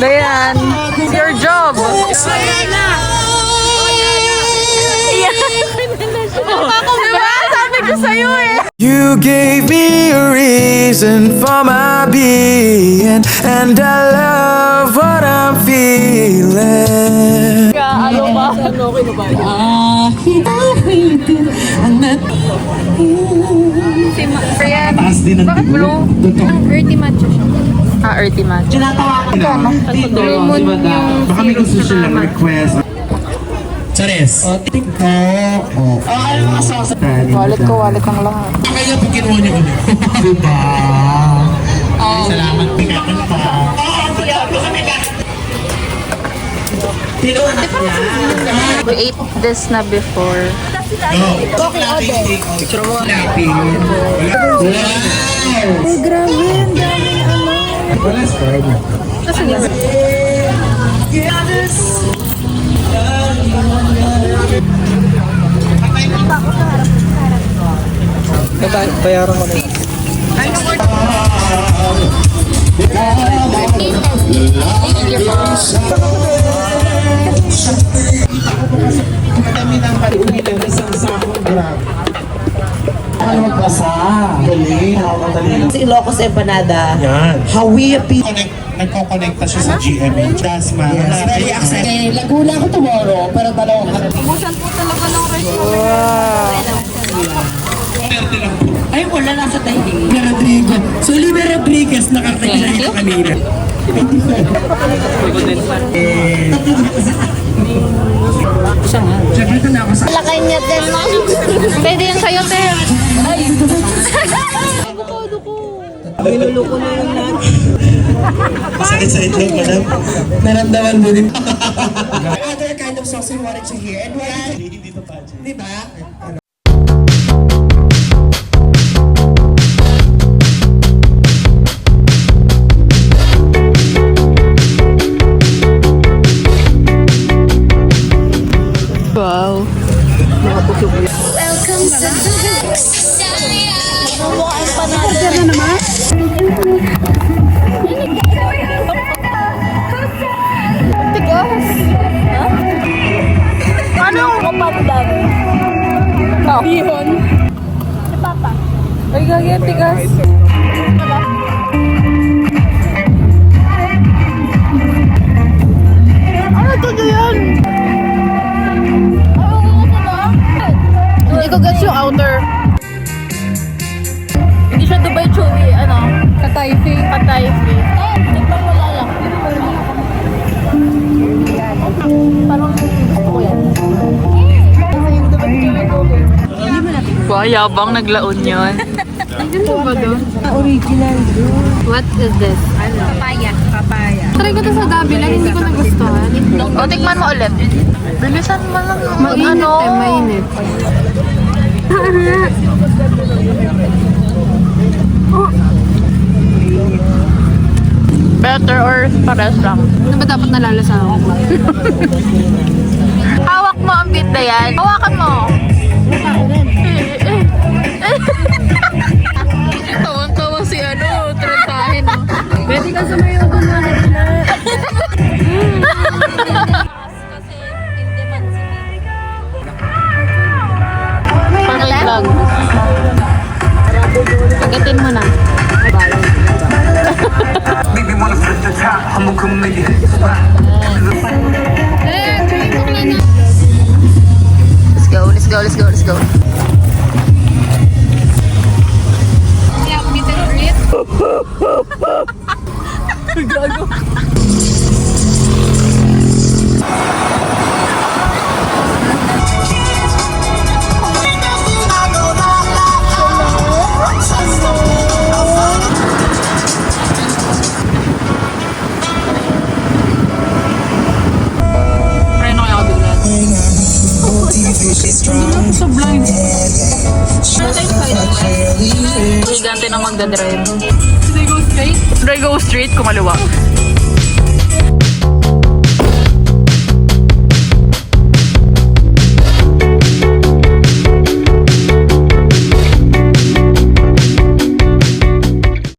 Ayan. It's your job. Diba? Sabi ko sa'yo eh. You gave me a reason for my being, and I love what I'm feeling. Ano ba? Bakit blue? Earthy matcha siya. Earthy match. Lemon yung Baka may gusto siya lang request. Chares. Wallet ko, wallet ng lahat. Kaya pag kinuha niyo ulit. Diba? Salamat. Pikakan pa. We ate this na before. Picture mo. Lapping. Wow! Ay, grabe. Ang daming ano. Wala spread. Bayaran ko na. Kami ng palitan isang sakong grab. Ano magbasa? Galing. Nakakadali. Si Ilocos Empanada. Yan. Hawi Nagko-connecta siya sa GMA. Jasma. Yes. Very accessible. Laguna ko tomorrow, pero dalawang Busan po talaga ng restaurant. Ay, wala nasa Taipei. Rodrigo. So, Oliver Rodriguez nakakita ito kanina. Siyempre ito na ako sa... Lakay niya din. Pwede yun sa'yo, te. Ay. Avocado ko. Niluluko na yun lahat. Masakit sa itlog, madam. Naramdaman mo din. Other kind of sauce you wanted to hear. And wala. Hindi pa pa. Diba? Wow. Welcome sa mukha empanada. Ano naman? Tigas. Ano? Kapandan. Bihon. Si Papa. Ay, gagawin tigas. Ano to yan? Hindi ko gets yung outer. Hindi siya Dubai chewy, ano? Katayfi. Katayfi. Hindi pa wala lang. Parang gusto ko yan. Kasi yung Dubai chewy ko. Wow, yabang naglaon yun. Ano ba doon? Original doon. What is this? Ano? Papaya. Papaya. Try ko to sa gabi lang, hindi ko nagustuhan. O, tikman mo ulit. Bilisan mo lang. Mainit eh, mainit. Better or pares lang? Ano ba dapat nalalasa ako? Hawak mo ang beat na yan. Hawakan mo. Tawang-tawa si ano, trentahin. Pwede ka sa may ugon na Pangit lang. Pagatin mo na. Let's go, let's go, let's go, let's go. Preno kaya ako bigla. So blind. Gigante na magdadrive. Should I go straight? Should I go straight? Kumaliwa.